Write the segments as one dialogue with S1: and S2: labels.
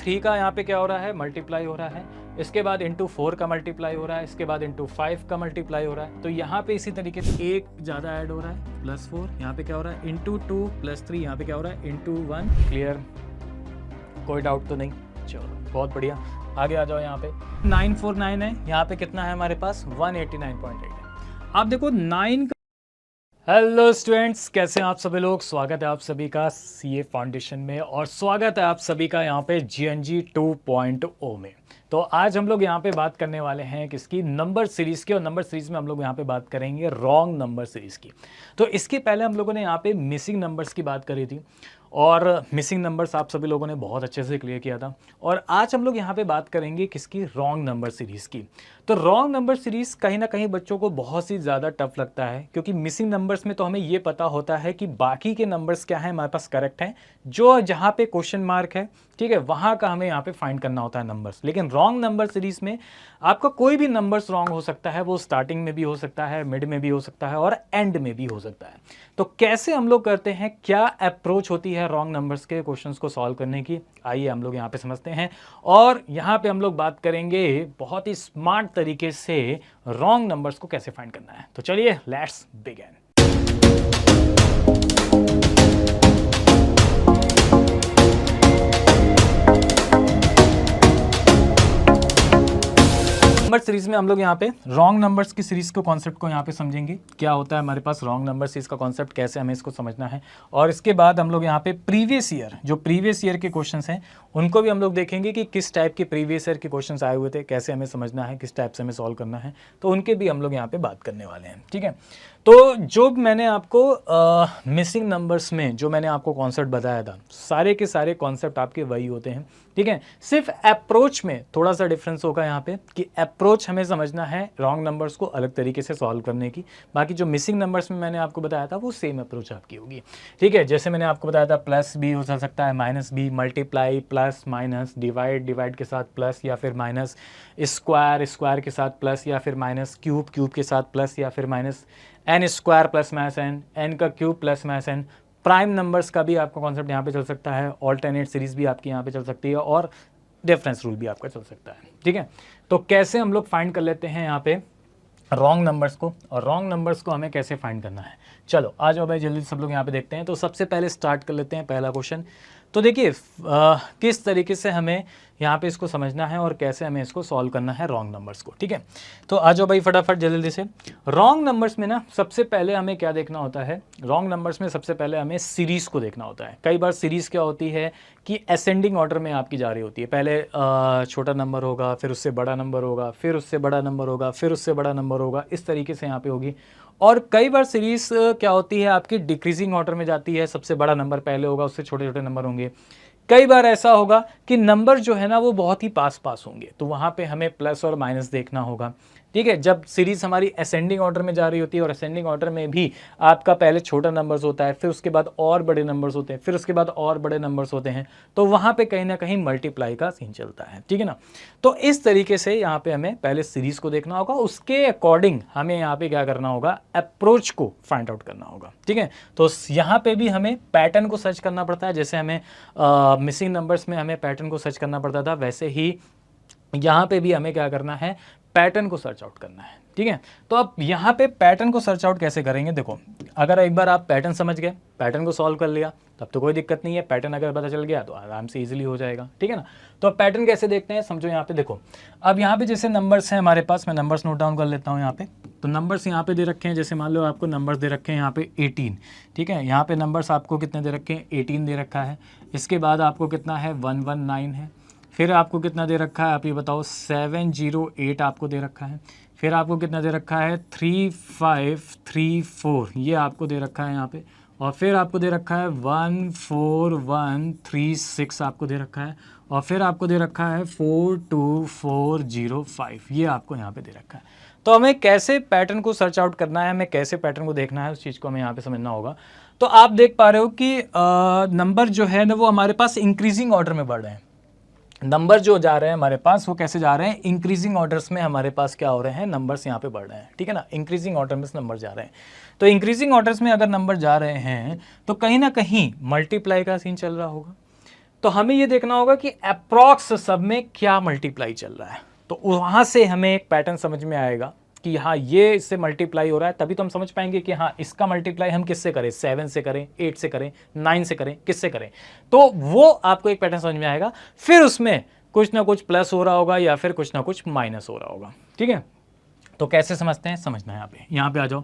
S1: 3 का यहाँ पे क्या हो रहा है, मल्टीप्लाई हो रहा है, इसके बाद इंटू 4 का मल्टीप्लाई हो रहा है, इसके बाद इंटू 5 का मल्टीप्लाई हो रहा है। तो यहाँ पे इसी तरीके से एक ज़्यादा ऐड हो रहा है, +4 यहाँ पे क्या हो रहा है, इंटू 2 +3 यहाँ पे क्या हो रहा है, इंटू 1। क्लियर, कोई डाउट तो नहीं? चलो बहुत बढ़िया, आगे आ जाओ। यहाँ पे 949 है, यहाँ पे कितना है हमारे पास, 189.8 है। आप देखो 9 का। हेलो स्टूडेंट्स, कैसे हैं आप सभी लोग? स्वागत है आप सभी का सीए फाउंडेशन में और स्वागत है आप सभी का यहाँ पे जीएनजी 2.0 में। तो आज हम लोग यहाँ पे बात करने वाले हैं किसकी, नंबर सीरीज़ की। और नंबर सीरीज़ में हम लोग यहाँ पे बात करेंगे रॉन्ग नंबर सीरीज़ की। तो इसके पहले हम लोगों ने यहाँ पे मिसिंग नंबर्स की बात करी थी और मिसिंग नंबर्स आप सभी लोगों ने बहुत अच्छे से क्लियर किया था। और आज हम लोग यहाँ पे बात करेंगे किसकी, रॉन्ग नंबर सीरीज़ की। तो रॉन्ग नंबर सीरीज़ कहीं ना कहीं बच्चों को बहुत ही ज़्यादा टफ लगता है, क्योंकि मिसिंग नंबर्स में तो हमें ये पता होता है कि बाकी के नंबर्स क्या हैं हमारे पास करेक्ट हैं, जो जहाँ पे क्वेश्चन मार्क है, ठीक है, वहाँ का हमें यहाँ पे फाइंड करना होता है नंबर्स। लेकिन रॉन्ग नंबर सीरीज़ में आपका कोई भी नंबर्स रॉन्ग हो सकता है, वो स्टार्टिंग में भी हो सकता है, मिड में भी हो सकता है और एंड में भी हो सकता है। तो कैसे हम लोग करते हैं, क्या अप्रोच होती है रॉन्ग नंबर्स के क्वेश्चंस को सॉल्व करने की, आइए हम लोग यहाँ पे समझते हैं। और यहाँ पे हम लोग बात करेंगे बहुत ही स्मार्ट तरीके से रॉन्ग नंबर्स को कैसे फाइंड करना है। तो चलिए लेट्स बिगिन। नंबर सीरीज में हम लोग यहाँ पे रॉन्ग नंबर्स की सीरीज को कॉन्सेप्ट को यहाँ पे समझेंगे, क्या होता है हमारे पास रॉन्ग नंबर सीरीज का कॉन्सेप्ट, कैसे हमें इसको समझना है। और इसके बाद हम लोग यहाँ पे प्रीवियस ईयर के क्वेश्चंस हैं उनको भी हम लोग देखेंगे कि किस टाइप के प्रीवियस ईयर के क्वेश्चंस आए हुए थे, कैसे हमें समझना है, किस टाइप से हमें सॉल्व करना है, तो उनके भी हम लोग यहाँ पे बात करने वाले हैं। ठीक है, तो जो मैंने आपको मिसिंग नंबर्स में जो मैंने आपको कॉन्सेप्ट बताया था, सारे के सारे कॉन्सेप्ट आपके वही होते हैं। ठीक है, सिर्फ अप्रोच में थोड़ा सा डिफरेंस होगा यहाँ पे कि अप्रोच हमें समझना है रॉन्ग नंबर्स को अलग तरीके से सॉल्व करने की। बाकी जो मिसिंग नंबर्स में मैंने आपको बताया था वो सेम अप्रोच आपकी होगी। ठीक है, जैसे मैंने आपको बताया था प्लस भी हो सकता है, माइनस भी, मल्टीप्लाई प्लस माइनस, डिवाइड के साथ प्लस या फिर माइनस, स्क्वायर के साथ प्लस या फिर माइनस, क्यूब के साथ प्लस या फिर minus, n square plus minus n का cube plus minus n. Prime numbers का भी आपका कॉन्सेप्ट यहाँ पे चल सकता है, ऑल्टरनेट सीरीज भी आपकी यहाँ पे चल सकती है और डिफरेंस रूल भी आपका चल सकता है। ठीक है, तो कैसे हम लोग फाइंड कर लेते हैं यहाँ पे रॉन्ग नंबर्स को, और रॉन्ग नंबर्स को हमें कैसे फाइंड करना है। चलो आ जाओ भाई, जल्दी सब लोग यहाँ पे देखते हैं। तो सबसे पहले स्टार्ट कर लेते हैं पहला क्वेश्चन। तो देखिए किस तरीके से हमें यहाँ पे इसको समझना है और कैसे हमें इसको सॉल्व करना है रॉन्ग नंबर्स को। ठीक है, तो आ जाओ भाई फटाफट जल्दी से। रॉन्ग नंबर्स में ना सबसे पहले हमें क्या देखना होता है, रॉन्ग नंबर्स में सबसे पहले हमें सीरीज़ को देखना होता है। कई बार सीरीज़ क्या होती है कि असेंडिंग ऑर्डर में आपकी जा रही होती है, पहले छोटा नंबर होगा, फिर उससे बड़ा नंबर होगा, फिर उससे बड़ा नंबर होगा, फिर उससे बड़ा नंबर होगा, इस तरीके से यहाँ पे होगी। और कई बार सीरीज क्या होती है आपकी डिक्रीजिंग ऑर्डर में जाती है, सबसे बड़ा नंबर पहले होगा, उससे छोटे छोटे नंबर होंगे। कई बार ऐसा होगा कि नंबर जो है ना वो बहुत ही पास होंगे, तो वहाँ पे हमें प्लस और माइनस देखना होगा। ठीक है, जब सीरीज हमारी असेंडिंग ऑर्डर में जा रही होती है और असेंडिंग ऑर्डर में भी आपका पहले छोटा नंबर्स होता है, फिर उसके बाद और बड़े नंबर्स होते हैं, फिर उसके बाद और बड़े नंबर्स होते हैं, तो वहाँ पे कहीं ना कहीं मल्टीप्लाई का सीन चलता है। ठीक है ना, तो इस तरीके से यहाँ पे हमें पहले सीरीज को देखना होगा, उसके अकॉर्डिंग हमें यहाँ पे क्या करना होगा, अप्रोच को फाइंड आउट करना होगा। ठीक है, तो यहाँ पे भी हमें पैटर्न को सर्च करना पड़ता है, जैसे हमें मिसिंग नंबर्स में हमें पैटर्न को सर्च करना पड़ता था, वैसे ही यहाँ पे भी हमें क्या करना है, पैटर्न को सर्च आउट करना है। ठीक है, तो अब यहाँ पे पैटर्न को सर्च आउट कैसे करेंगे, देखो अगर एक बार आप पैटर्न समझ गए, पैटर्न को सॉल्व कर लिया, तब तो कोई दिक्कत नहीं है। पैटर्न अगर पता चल गया तो आराम से इजीली हो जाएगा। ठीक है ना, तो अब पैटर्न कैसे देखते हैं समझो। यहाँ पे देखो, अब यहाँ पे जैसे नंबर्स हैं हमारे पास, मैं नंबर्स नोट डाउन कर लेता हूँ यहाँ पे। तो नंबर्स यहाँ पे दे रखे हैं, जैसे मान लो आपको नंबर्स दे रखे हैं यहाँ पे 18। ठीक है, यहाँ पे नंबर्स आपको कितने दे रखे हैं, 18 दे रखा है। इसके बाद आपको कितना है, 119 है। फिर आपको कितना दे रखा है, आप ये बताओ, 708 आपको दे रखा है। फिर आपको कितना दे रखा है, 3534 ये आपको दे रखा है यहाँ पे। और फिर आपको दे रखा है 14136 आपको दे रखा है। और फिर आपको दे रखा है 42405 ये आपको यहाँ पे दे रखा है। तो हमें कैसे पैटर्न को सर्च आउट करना है, हमें कैसे पैटर्न को देखना है, उस चीज़ को हमें यहाँ पे समझना होगा। तो आप देख पा रहे हो कि नंबर जो है ना वो हमारे पास इंक्रीजिंग ऑर्डर में बढ़ रहे हैं। नंबर जो जा रहे हैं हमारे पास वो कैसे जा रहे हैं, इंक्रीजिंग ऑर्डर्स में हमारे पास क्या हो रहे हैं, नंबर्स यहाँ पे बढ़ रहे हैं। ठीक है ना, इंक्रीजिंग ऑर्डर में नंबर जा रहे हैं। तो इंक्रीजिंग ऑर्डर्स में अगर नंबर जा रहे हैं तो कहीं ना कहीं मल्टीप्लाई का सीन चल रहा होगा। तो हमें ये देखना होगा कि अप्रॉक्स सब में क्या मल्टीप्लाई चल रहा है। तो वहाँ से हमें एक पैटर्न समझ में आएगा कि हाँ ये इससे मल्टीप्लाई हो रहा है, तभी तो हम समझ पाएंगे कि हाँ इसका मल्टीप्लाई हम किससे करें, 7 से करें, 8 से करें, 9 से करें, किससे करें। तो वो आपको एक पैटर्न समझ में आएगा, फिर उसमें कुछ ना कुछ प्लस हो रहा होगा या फिर कुछ ना कुछ माइनस हो रहा होगा। ठीक है, तो कैसे समझते हैं, समझना है। यहाँ पे आ जाओ।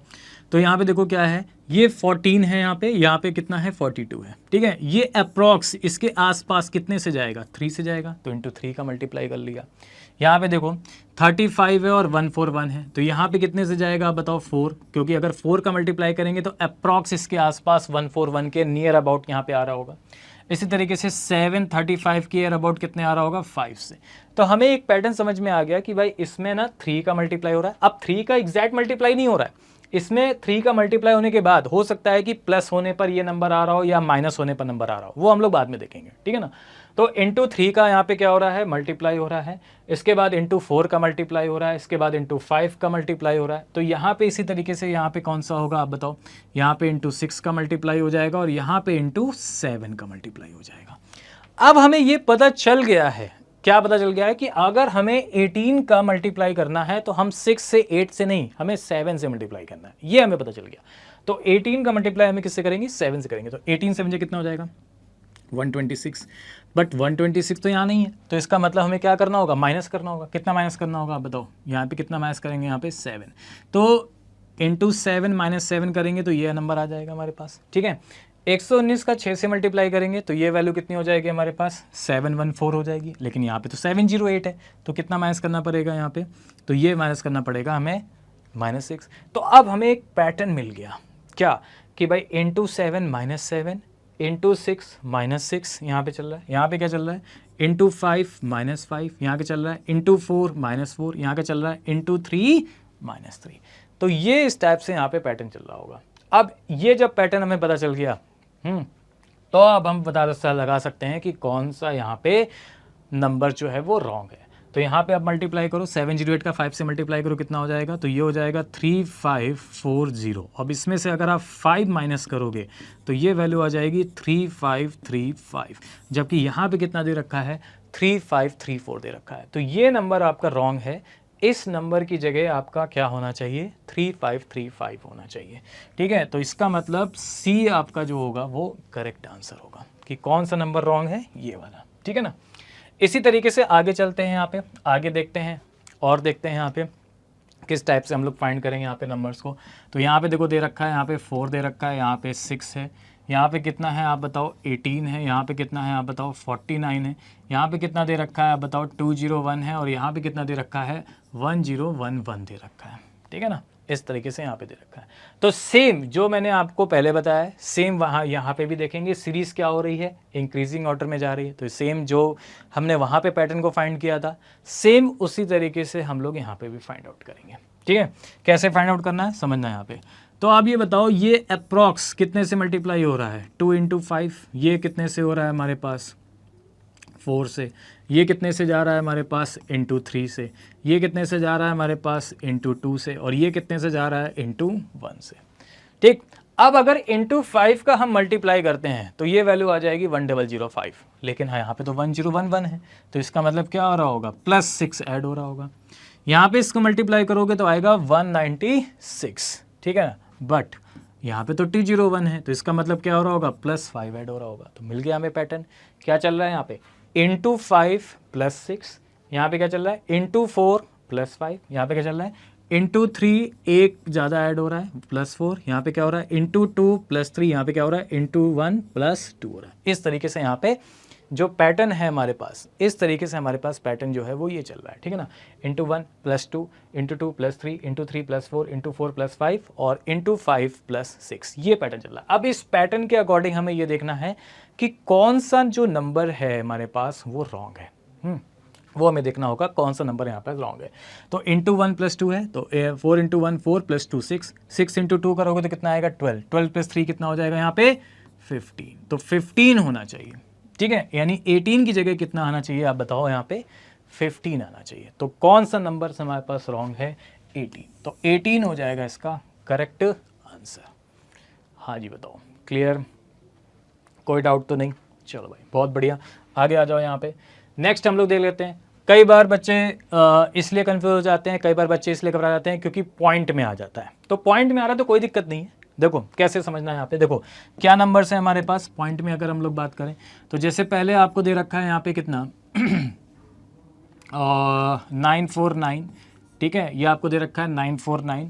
S1: तो यहाँ पे देखो क्या है, ये 14 है, यहाँ पे कितना है, 42 है। ठीक है, ये अप्रॉक्स इसके आसपास कितने से जाएगा, 3 से जाएगा, तो इंटू 3 का मल्टीप्लाई कर लिया। यहाँ पे देखो 35 है और 141 है, तो यहाँ पे कितने से जाएगा आप बताओ, 4, क्योंकि अगर 4 का मल्टीप्लाई करेंगे तो अप्रॉक्स इसके आसपास 141 के नियर अबाउट यहाँ पे आ रहा होगा। इसी तरीके से 735 के नियर अबाउट कितने आ रहा होगा, 5 से। तो हमें एक पैटर्न समझ में आ गया कि भाई इसमें ना 3 का मल्टीप्लाई हो रहा है। अब 3 का एग्जैक्ट मल्टीप्लाई नहीं हो रहा है, इसमें 3 का मल्टीप्लाई होने के बाद हो सकता है कि प्लस होने पर ये नंबर आ रहा हो या माइनस होने पर नंबर आ रहा हो, वो हम लोग बाद में देखेंगे। ठीक है ना, तो इंटू 3 का यहाँ पे क्या हो रहा है, मल्टीप्लाई हो रहा है, इसके बाद इंटू 4 का मल्टीप्लाई हो रहा है, इसके बाद इंटू 5 का मल्टीप्लाई हो रहा है। तो यहाँ पे इसी तरीके से यहाँ पे कौन सा होगा आप बताओ, यहाँ पे इंटू 6 का मल्टीप्लाई हो जाएगा और यहाँ पे इंटू 7 का मल्टीप्लाई हो जाएगा। अब हमें ये पता चल गया है, क्या पता चल गया है कि अगर हमें 18 का मल्टीप्लाई करना है तो हम 6 से 8 से नहीं, हमें 7 से मल्टीप्लाई करना है, ये हमें पता चल गया। तो 18 का मल्टीप्लाई हमें किससे करेंगे, 7 से करेंगे। तो 18 से मुझे कितना हो जाएगा, 126। बट 126 तो यहाँ नहीं है, तो इसका मतलब हमें क्या करना होगा, माइनस करना होगा। कितना माइनस करना होगा आप बताओ, यहाँ पे कितना माइनस करेंगे, यहाँ पे 7। तो इंटू 7 माइनस 7 करेंगे तो ये नंबर आ जाएगा हमारे पास। ठीक है, 119 का 6 से मल्टीप्लाई करेंगे तो ये वैल्यू कितनी हो जाएगी हमारे पास, 714 हो जाएगी। लेकिन यहाँ पे तो 708 है, तो कितना माइनस करना पड़ेगा यहाँ पे, तो ये माइनस करना पड़ेगा हमें -6। तो अब हमें एक पैटर्न मिल गया, क्या कि भाई इंटू 7 -7, इंटू 6 -6 यहाँ पे चल रहा है, यहाँ पे क्या चल रहा है, इंटू 5 -5 यहाँ के चल रहा है, इंटू 4 -4 यहाँ के चल रहा है, इंटू 3 -3। तो ये इस टाइप से यहाँ पे पैटर्न चल रहा होगा। अब ये जब पैटर्न हमें पता चल गया, तो अब हम पता लगा सकते हैं कि कौन सा यहाँ पे नंबर जो है वो रॉन्ग है। तो यहाँ पे आप मल्टीप्लाई करो, 708 का 5 से मल्टीप्लाई करो, कितना हो जाएगा, तो ये हो जाएगा 3540। अब इसमें से अगर आप 5 माइनस करोगे तो ये वैल्यू आ जाएगी 3535, जबकि यहाँ पे कितना दे रखा है, 3534 दे रखा है। तो ये नंबर आपका रॉन्ग है, इस नंबर की जगह आपका क्या होना चाहिए, 3535 होना चाहिए। ठीक है, तो इसका मतलब सी आपका जो होगा वो करेक्ट आंसर होगा, कि कौन सा नंबर रॉन्ग है, ये वाला। ठीक है ना, इसी तरीके से आगे चलते हैं, यहाँ पे आगे देखते हैं और देखते हैं यहाँ पे किस टाइप से हम लोग फाइंड करेंगे यहाँ पे नंबर्स को। तो यहाँ पे देखो दे रखा है, यहाँ पे 4 दे रखा है, यहाँ पे 6 है, यहाँ पे कितना है आप बताओ, 18 है, यहाँ पे कितना है आप बताओ, 49 है, यहाँ पे कितना दे रखा है आप बताओ, 201 है, और यहाँ पे कितना दे रखा है, 1011 दे रखा है। ठीक है ना, इस तरीके से यहाँ पे दे रखा है। तो सेम जो मैंने आपको पहले बताया है, सेम वहाँ यहाँ पे भी देखेंगे, सीरीज़ क्या हो रही है, इंक्रीजिंग ऑर्डर में जा रही है। तो सेम जो हमने वहाँ पे पैटर्न को फाइंड किया था, सेम उसी तरीके से हम लोग यहाँ पे भी फाइंड आउट करेंगे। ठीक है, कैसे फाइंड आउट करना है समझना है यहाँ पे। तो आप ये बताओ, ये अप्रॉक्स कितने से मल्टीप्लाई हो रहा है, 2 × 5, ये कितने से हो रहा है हमारे पास, 4 से, ये कितने से जा रहा है हमारे पास, इंटू 3 से, ये कितने से जा रहा है हमारे पास, इंटू 2 से, और ये कितने से जा रहा है, इंटू 1 से। ठीक, अब अगर इंटू 5 का हम मल्टीप्लाई करते हैं तो ये वैल्यू आ जाएगी 1005, लेकिन हाँ यहाँ पे तो 1011 है, तो इसका मतलब क्या हो रहा होगा, +6 ऐड हो रहा होगा। यहाँ पे इसको मल्टीप्लाई करोगे तो आएगा 196। ठीक है ना, बट यहाँ पे तो 201 है, तो इसका मतलब क्या हो रहा होगा, +5 ऐड हो रहा होगा। तो मिल गया हमें पैटर्न, क्या चल रहा है यहाँ पे, इंटू 5 +6, यहाँ पे क्या चल रहा है, इंटू 4 +5, यहाँ पे क्या चल रहा है, इंटू 3 एक ज़्यादा ऐड हो रहा है, +4, यहाँ पे क्या हो रहा है, इंटू 2 +3, यहाँ पे क्या हो रहा है, इंटू 1 +2 हो रहा है। इस तरीके से यहाँ पे जो पैटर्न है हमारे पास, इस तरीके से हमारे पास पैटर्न जो है वो ये चल रहा है। ठीक है ना, इंटू 1 +2, इंटू 2 +3, इंटू 3 +4, इंटू 4 +5 और इंटू 5 +6, ये पैटर्न चल रहा है। अब इस पैटर्न के अकॉर्डिंग हमें ये देखना है कि कौन सा जो नंबर है हमारे पास वो रॉन्ग है। वो हमें देखना होगा कौन सा नंबर यहाँ पर रॉन्ग है। तो इंटू 1 +2 है, तो 4 × 1 4 +2 6, 6 × 2 करोगे तो कितना आएगा, 12, 12 + 3 कितना हो जाएगा यहाँ पे, 15। तो 15 होना चाहिए। ठीक है, यानी 18 की जगह कितना आना चाहिए आप बताओ, यहाँ पे 15 आना चाहिए। तो कौन सा नंबर हमारे पास रॉन्ग है, 18। तो 18 हो जाएगा इसका करेक्ट आंसर। हाँ जी बताओ, क्लियर, कोई डाउट तो नहीं, चलो भाई बहुत बढ़िया। आगे आ जाओ यहाँ पे। नेक्स्ट हम लोग देख लेते हैं, कई बार बच्चे इसलिए कंफ्यूज हो जाते हैं, कई बार बच्चे इसलिए घबरा जाते हैं क्योंकि पॉइंट में आ जाता है। तो पॉइंट में आ रहा है तो कोई दिक्कत नहीं है। देखो कैसे समझना है यहाँ पे, देखो क्या नंबर्स है हमारे पास पॉइंट में अगर हम लोग बात करें तो जैसे पहले आपको दे रखा है यहाँ पे कितना 949, ठीक है, ये आपको दे रखा है 949,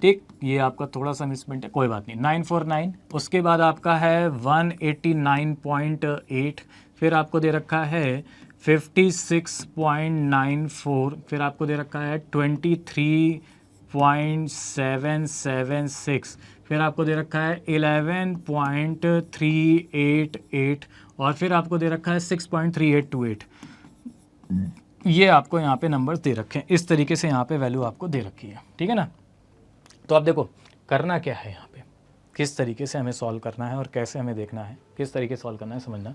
S1: ठीक, ये आपका थोड़ा सा मिसप्रिंट है, कोई बात नहीं, 949। उसके बाद आपका है 189.8, फिर आपको दे रखा है 56.94, फिर आपको दे रखा है 23.776, फिर आपको दे रखा है 11.388 और फिर आपको दे रखा है 6.3828। ये आपको यहाँ पे नंबर्स दे रखे हैं, इस तरीके से यहाँ पे वैल्यू आपको दे रखी है, ठीक है ना। तो आप देखो करना क्या है यहाँ पे, किस तरीके से हमें सॉल्व करना है और कैसे हमें देखना है, किस तरीके से सॉल्व करना है समझना।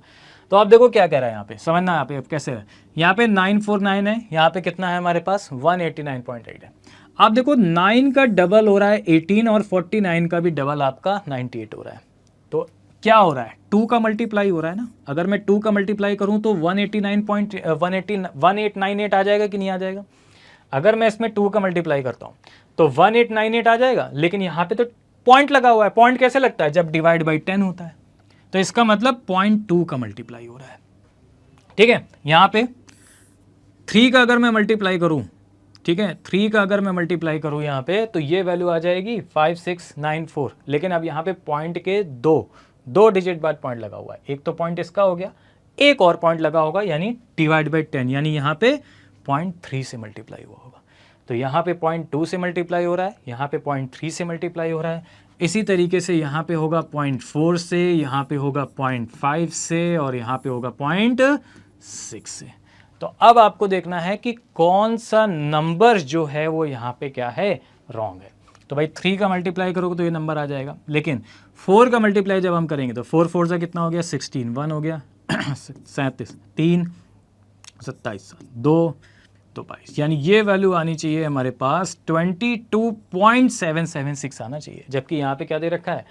S1: तो आप देखो क्या कह रहा है यहाँ पे, समझना यहाँ पे अब कैसे है। यहाँ पे 949 है, यहाँ पे कितना है हमारे पास 189.8 है। आप देखो 9 का डबल हो रहा है 18 और 49 का भी डबल आपका 98 हो रहा है। तो क्या हो रहा है, 2 का मल्टीप्लाई हो रहा है ना। अगर मैं 2 का मल्टीप्लाई करूँ तो 1898 आ जाएगा कि नहीं आ जाएगा। अगर मैं इसमें 2 का मल्टीप्लाई करता हूँ तो 1898 आ जाएगा, लेकिन यहाँ पे तो पॉइंट लगा हुआ है। पॉइंट कैसे लगता है, जब डिवाइड बाई 10 होता है। तो इसका मतलब 0.2 का मल्टीप्लाई हो रहा है, ठीक है। यहाँ पे 3 का अगर मैं मल्टीप्लाई करूँ, ठीक है, 3 का अगर मैं मल्टीप्लाई करूँ यहाँ पे तो ये वैल्यू आ जाएगी 5694। लेकिन अब यहाँ पे पॉइंट के दो डिजिट बाद पॉइंट लगा हुआ है, एक तो पॉइंट इसका हो गया, एक और पॉइंट लगा होगा यानी डिवाइड बाई 10, यानी यहाँ पे 0.3 से मल्टीप्लाई हुआ होगा। तो यहाँ पे 0.2 से मल्टीप्लाई हो रहा है, यहाँ पे 0.3 से मल्टीप्लाई हो रहा है। इसी तरीके से यहाँ पे होगा 0.4 से, यहाँ पे होगा 0.5 से और यहाँ पे होगा 0.6 से। तो अब आपको देखना है कि कौन सा नंबर जो है वो यहाँ पे क्या है, रॉन्ग है। तो भाई 3 का मल्टीप्लाई करोगे तो ये नंबर आ जाएगा, लेकिन 4 का मल्टीप्लाई जब हम करेंगे तो 4 4 से कितना हो गया 16, 1 हो गया 37, 3 27, 2 तो 22, यानी ये वैल्यू आनी चाहिए हमारे पास 22.776 आना चाहिए। जबकि यहाँ पे क्या दे रखा है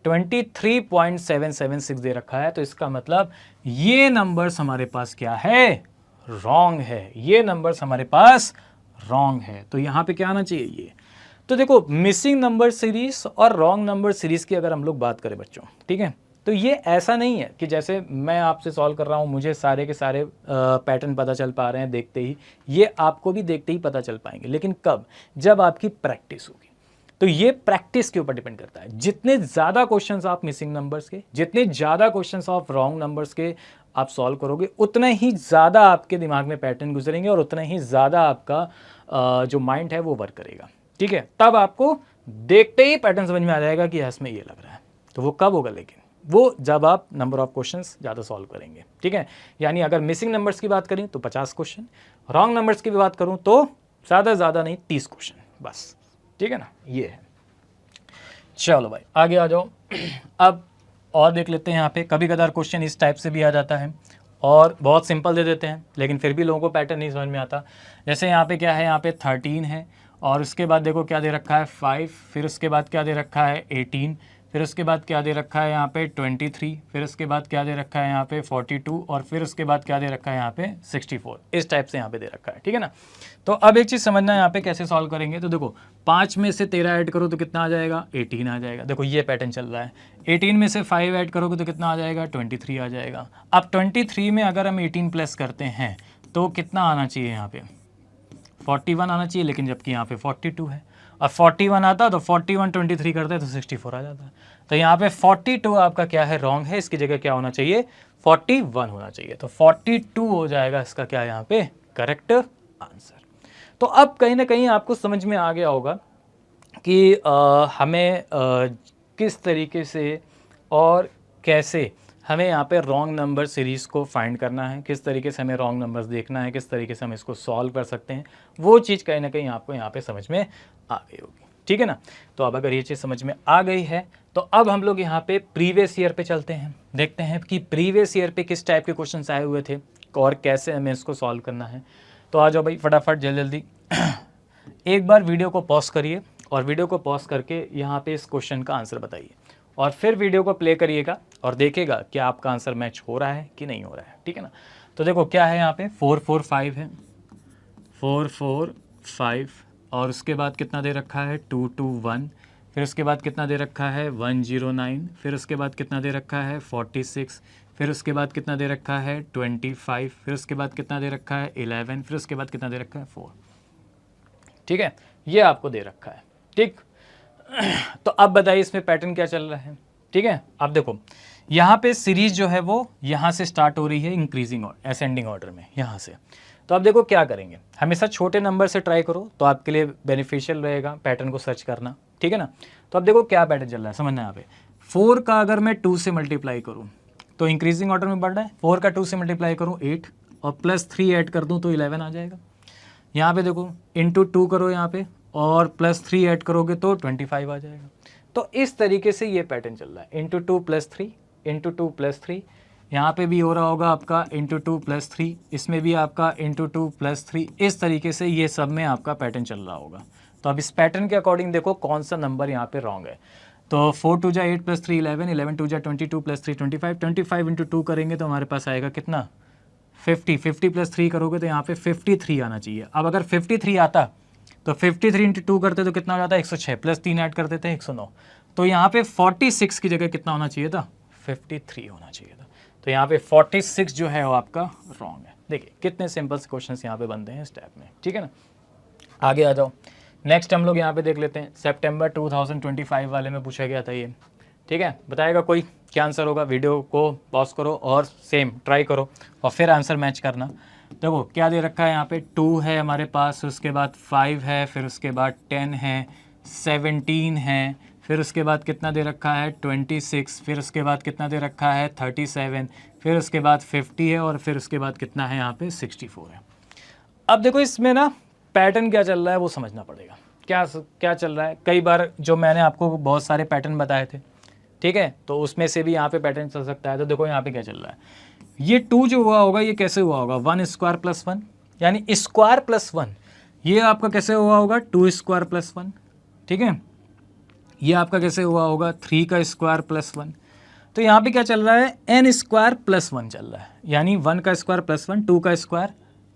S1: 23.776 दे रखा है। तो इसका मतलब ये नंबर्स हमारे पास क्या है, रॉन्ग है। ये नंबर्स हमारे पास रॉन्ग है। तो यहाँ पे क्या आना चाहिए ये। तो देखो मिसिंग नंबर सीरीज और रॉन्ग नंबर सीरीज की अगर हम लोग बात करें बच्चों, ठीक है, तो ये ऐसा नहीं है कि जैसे मैं आपसे सॉल्व कर रहा हूँ मुझे सारे के सारे पैटर्न पता चल पा रहे हैं देखते ही, ये आपको भी देखते ही पता चल पाएंगे। लेकिन कब, जब आपकी प्रैक्टिस होगी। तो ये प्रैक्टिस के ऊपर डिपेंड करता है। जितने ज़्यादा क्वेश्चंस आप मिसिंग नंबर्स के, जितने ज़्यादा क्वेश्चंस आप रॉन्ग नंबर्स के आप सॉल्व करोगे, उतने ही ज़्यादा आपके दिमाग में पैटर्न गुजरेंगे और उतना ही ज़्यादा आपका जो माइंड है वो वर्क करेगा, ठीक है। तब आपको देखते ही पैटर्न समझ में आ जाएगा कि इसमें ये लग रहा है। तो वो कब होगा, लेकिन वो जब आप नंबर ऑफ क्वेश्चंस ज़्यादा सॉल्व करेंगे, ठीक है। यानी अगर मिसिंग नंबर्स की बात करें तो 50 क्वेश्चन, रॉन्ग नंबर्स की भी बात करूं तो ज़्यादा नहीं 30 क्वेश्चन बस, ठीक है ना। ये है। चलो भाई आगे आ जाओ। अब और देख लेते हैं। यहाँ पे कभी कदार क्वेश्चन इस टाइप से भी आ जाता है और बहुत सिंपल दे देते हैं, लेकिन फिर भी लोगों को पैटर्न नहीं समझ में आता। जैसे यहाँ पे क्या है, यहाँ पे 13 है और उसके बाद देखो क्या दे रखा है 5, फिर उसके बाद क्या दे रखा है 18, फिर उसके बाद क्या दे रखा है यहाँ पे 23, फिर उसके बाद क्या दे रखा है यहाँ पे 42 और फिर उसके बाद क्या दे रखा है यहाँ पे 64। इस टाइप से यहाँ पे दे रखा है, ठीक है ना। तो अब एक चीज़ समझना है यहाँ पे कैसे सॉल्व करेंगे। तो देखो 5 में से 13 ऐड करो तो कितना आ जाएगा 18 आ जाएगा। देखो ये पैटर्न चल रहा है। 18 में से 5 ऐड करोगे तो कितना आ जाएगा 23 आ जाएगा। अब 23 में अगर हम 18 प्लस करते हैं तो कितना आना चाहिए यहाँ पे 41 आना चाहिए, लेकिन जबकि यहाँ पे 42 है। और 41 आता तो 41 23 करते तो 64 आ जाता। तो यहाँ पे 42 आपका क्या है, रॉन्ग है। इसकी जगह क्या होना चाहिए 41 होना चाहिए। तो 42 हो जाएगा इसका क्या यहाँ पे करेक्ट आंसर। तो अब कहीं ना कहीं आपको समझ में आ गया होगा कि हमें किस तरीके से और कैसे हमें यहाँ पे रॉन्ग नंबर सीरीज़ को फाइंड करना है, किस तरीके से हमें रॉन्ग नंबर्स देखना है, किस तरीके से हम इसको सॉल्व कर सकते हैं। वो चीज़ कहीं ना कहीं आपको यहाँ पे समझ में आ गई होगी, ठीक है ना। तो अब अगर ये चीज़ समझ में आ गई है तो अब हम लोग यहाँ पे प्रीवियस ईयर पे चलते हैं, देखते हैं कि प्रीवियस ईयर पे किस टाइप के क्वेश्चन आए हुए थे और कैसे हमें इसको सॉल्व करना है। तो आ जाओ भाई फटाफट जल्दी एक बार वीडियो को पॉज करिए और वीडियो को पॉज करके यहाँ पे इस क्वेश्चन का आंसर बताइए और फिर वीडियो को प्ले करिएगा और देखेगा कि आपका आंसर मैच हो रहा है कि नहीं हो रहा है, ठीक है ना। तो देखो क्या है यहाँ पे 445 है, 445 और उसके बाद कितना दे रखा है 221, फिर उसके बाद कितना दे रखा है 109, फिर उसके बाद कितना दे रखा है 46, फिर उसके बाद कितना दे रखा है 25, फिर उसके बाद कितना दे रखा है 11, फिर उसके बाद कितना दे रखा है 4, ठीक है, ये आपको दे रखा है, ठीक। तो अब बताइए इसमें पैटर्न क्या चल रहा है, ठीक है। अब देखो यहाँ पे सीरीज जो है वो यहाँ से स्टार्ट हो रही है इंक्रीजिंग असेंडिंग ऑर्डर में यहाँ से। तो अब देखो क्या करेंगे, हमेशा छोटे नंबर से ट्राई करो तो आपके लिए बेनिफिशियल रहेगा पैटर्न को सर्च करना, ठीक है ना। तो अब देखो क्या पैटर्न चल रहा है, समझना यहाँ पे 4 का अगर मैं 2 से मल्टीप्लाई करूँ तो इंक्रीजिंग ऑर्डर में बढ़ रहा है, 4 का 2 से मल्टीप्लाई करूँ 8 और प्लस 3 ऐड कर दूँ तो 11 आ जाएगा। यहाँ पे देखो इंटू 2 करो यहाँ पे और प्लस 3 ऐड करोगे तो 25 आ जाएगा। तो इस तरीके से ये पैटर्न चल रहा है, इंटू 2 प्लस 3 इंटू 2 प्लस 3, यहाँ पे भी हो रहा होगा आपका इंटू 2 प्लस 3, इसमें भी आपका इंटू 2 प्लस 3, इस तरीके से ये सब में आपका पैटर्न चल रहा होगा। तो अब इस पैटर्न के अकॉर्डिंग देखो कौन सा नंबर यहाँ पे रॉन्ग है। तो 4 2 जा 8 प्लस 3 11, 11 2 जा 22 प्लस 3 25, 25 इंटू 2 करेंगे तो हमारे पास आएगा कितना 50, 50 प्लस 3 करोगे तो यहाँ पे 53 आना चाहिए। अब अगर 53 आता तो 53 इंटू 2 करते तो कितना हो जाता है 106, प्लस 3 ऐड कर देते हैं 109। तो यहाँ पे 46 की जगह कितना होना चाहिए था 53 होना चाहिए था। तो यहाँ पे 46 जो है वो आपका रॉन्ग है। देखिए कितने सिंपल से क्वेश्चन यहाँ पे बनते हैं स्टेप में, ठीक है ना। आगे आ जाओ, नेक्स्ट हम लोग यहाँ पे देख लेते हैं, सितंबर 2025 वाले में पूछा गया था ये, ठीक है। बताएगा कोई क्या आंसर होगा, वीडियो को पॉज करो और सेम ट्राई करो और फिर आंसर मैच करना। देखो क्या दे रखा है यहाँ पे 2 है हमारे पास, उसके बाद 5 है, फिर उसके बाद 10 है, 17 है, फिर उसके बाद कितना दे रखा है 26, फिर उसके बाद कितना दे रखा है 37, फिर उसके बाद 50 है और फिर उसके बाद कितना है यहाँ पे 64 है। अब देखो इसमें ना पैटर्न क्या चल रहा है वो समझना पड़ेगा, क्या चल रहा है। कई बार जो मैंने आपको बहुत सारे पैटर्न बताए थे, ठीक है, तो उसमें से भी यहाँ पे पैटर्न चल सकता है। तो देखो यहाँ पे क्या चल रहा है, ये 2 जो हुआ होगा ये कैसे हुआ होगा 1 स्क्वायर प्लस 1, यानी स्क्वायर प्लस 1, ये आपका कैसे हुआ होगा 2 स्क्वायर प्लस 1, ठीक है। ये आपका कैसे हुआ होगा 3 का स्क्वायर प्लस 1। तो यहाँ पे क्या चल रहा है n स्क्वायर प्लस 1 चल रहा है, यानी 1 का स्क्वायर प्लस 1, 2 का स्क्वायर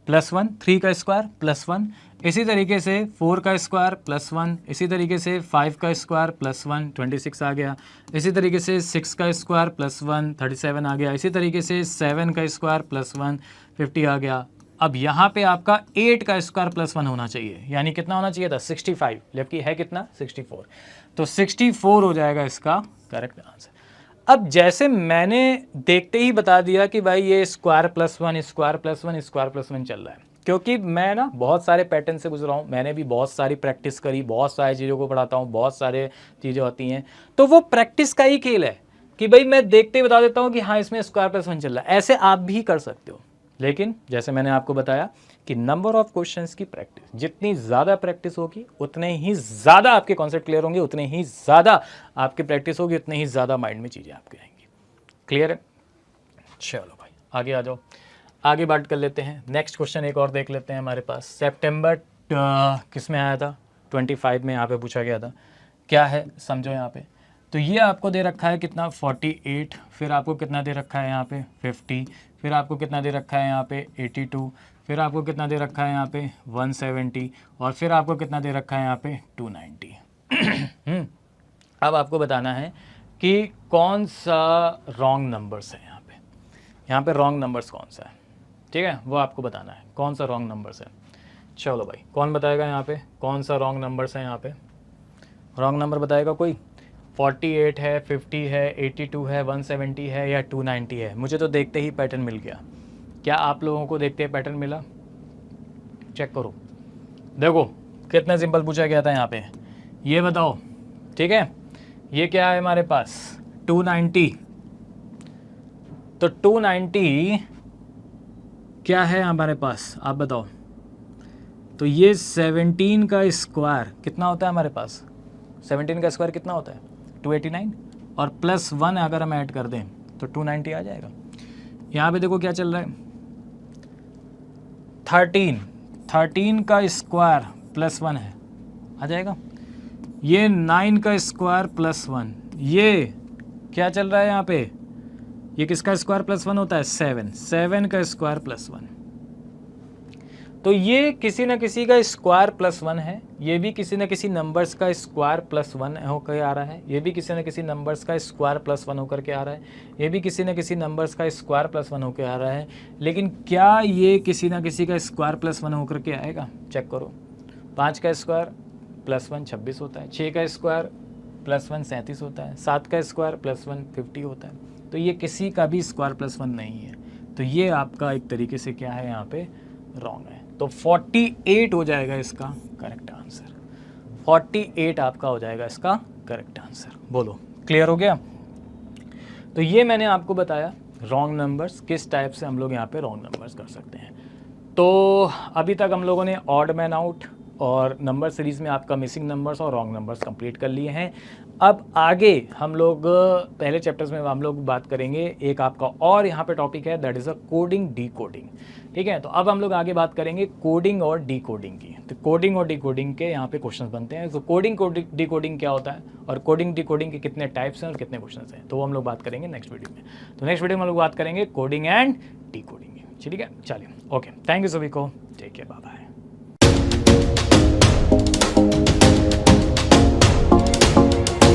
S1: प्लस 1, 3 का स्क्वायर प्लस 1, इसी तरीके से 4 का स्क्वायर प्लस 1, इसी तरीके से 5 का स्क्वायर प्लस 1 26 आ गया, इसी तरीके से 6 का स्क्वायर प्लस 1 37 आ गया, इसी तरीके से 7 का स्क्वायर प्लस 1 50 आ गया। अब यहाँ पे आपका 8 का स्क्वायर प्लस 1 होना चाहिए, यानी कितना होना चाहिए था 65, जबकि है कितना 64। तो 64 हो जाएगा इसका करेक्ट आंसर। अब जैसे मैंने देखते ही बता दिया कि भाई ये square plus 1 square plus 1 square plus 1 चल रहा है, क्योंकि मैं ना बहुत सारे पैटर्न से गुजरा हूँ, मैंने भी बहुत सारी प्रैक्टिस करी, बहुत सारी चीज़ों को पढ़ाता हूँ, बहुत सारे चीज़ें होती हैं। तो वो प्रैक्टिस का ही खेल है कि भाई मैं देखते ही बता देता हूँ कि हाँ इसमें स्क्वायर प्लस 1 चल रहा है। ऐसे आप भी कर सकते हो, लेकिन जैसे मैंने आपको बताया कि नंबर ऑफ क्वेश्चंस की प्रैक्टिस, जितनी ज़्यादा प्रैक्टिस होगी उतने ही ज़्यादा आपके कॉन्सेप्ट क्लियर होंगे, उतने ही ज़्यादा आपकी प्रैक्टिस होगी, उतने ही ज़्यादा माइंड में चीज़ें आपके आएंगी। क्लियर है? चलो भाई आगे आ जाओ, आगे बात कर लेते हैं। नेक्स्ट क्वेश्चन एक और देख लेते हैं हमारे पास। सितंबर किस में आया था 25 में यहाँ पे पूछा गया था। क्या है समझो यहाँ पे, तो ये आपको दे रखा है कितना 48, फिर आपको कितना दे रखा है यहाँ पे 50, फिर आपको कितना दे रखा है यहाँ पे 82, फिर आपको कितना दे रखा है यहाँ पे 170 और फिर आपको कितना दे रखा है यहाँ पे 290। अब आपको बताना है कि कौन सा रॉन्ग नंबर्स है यहाँ पे रॉन्ग नंबर्स कौन सा है, ठीक है, वो आपको बताना है कौन सा रॉन्ग नंबर्स है। चलो भाई कौन बताएगा यहाँ पे कौन सा रॉन्ग नंबर्स है, यहाँ पे रॉन्ग नंबर बताएगा कोई। 48 है, 50 है, 82 है, 170 है या 290 है। मुझे तो देखते ही पैटर्न मिल गया, क्या आप लोगों को देखते ही पैटर्न मिला? चेक करो, देखो कितना सिंपल पूछा गया था यहाँ पे, ये बताओ, ठीक है। ये क्या है हमारे पास 290, तो 290 क्या है हमारे पास आप बताओ। तो ये 17 का स्क्वायर कितना होता है हमारे पास, 17 का स्क्वायर कितना होता है 289 और प्लस 1 अगर हम ऐड कर दें तो 290 आ जाएगा। यहाँ पे देखो क्या चल रहा है 13 का स्क्वायर प्लस 1 है, आ जाएगा। ये 9 का स्क्वायर प्लस 1, ये क्या चल रहा है यहाँ पे ये किसका स्क्वायर प्लस 1 होता है? 7 का स्क्वायर प्लस 1। तो ये किसी ना किसी का स्क्वायर प्लस 1 है, ये भी किसी ना किसी नंबर्स का स्क्वायर प्लस 1 होकर आ रहा है, ये भी किसी ना किसी नंबर्स का स्क्वायर प्लस 1 होकर के आ रहा है, ये भी किसी ना किसी नंबर्स का स्क्वायर प्लस 1 होकर आ रहा है। लेकिन क्या ये किसी ना किसी का स्क्वायर प्लस 1 होकर के आएगा? चेक करो। 5 का स्क्वायर प्लस 1 26 होता है, 6 का स्क्वायर प्लस 1 37 होता है, 7 का स्क्वायर प्लस 1 50 होता है। तो ये किसी का भी स्क्वायर प्लस 1 नहीं है। तो ये आपका एक तरीके से क्या है, यहाँ पे रॉन्ग है। तो 48 हो जाएगा इसका करेक्ट आंसर। 48 आपका हो जाएगा इसका करेक्ट आंसर। बोलो, क्लियर हो गया? तो ये मैंने आपको बताया रॉन्ग नंबर्स किस टाइप से हम लोग यहाँ पे रॉन्ग नंबर्स कर सकते हैं। तो अभी तक हम लोगों ने ऑड मैन आउट और नंबर सीरीज़ में आपका मिसिंग नंबर्स और रॉन्ग नंबर्स कंप्लीट कर लिए हैं। अब आगे हम लोग पहले चैप्टर्स में हम लोग बात करेंगे, एक आपका और यहाँ पे टॉपिक है, that is a coding D coding. ठीक है, तो अब हम लोग आगे बात करेंगे कोडिंग और डी कोडिंग की। तो कोडिंग और डी कोडिंग के यहाँ पे क्वेश्चंस बनते हैं। तो कोडिंग डी कोडिंग क्या होता है और कोडिंग डी कोडिंग के कितने टाइप्स हैं और कितने क्वेश्चंस हैं, तो वो हम लोग बात करेंगे नेक्स्ट वीडियो में। तो नेक्स्ट वीडियो में हम लोग बात करेंगे कोडिंग एंड डी कोडिंग। ठीक है, चलिए, ओके, थैंक यू सभी को, टेक केयर, बाय बाय।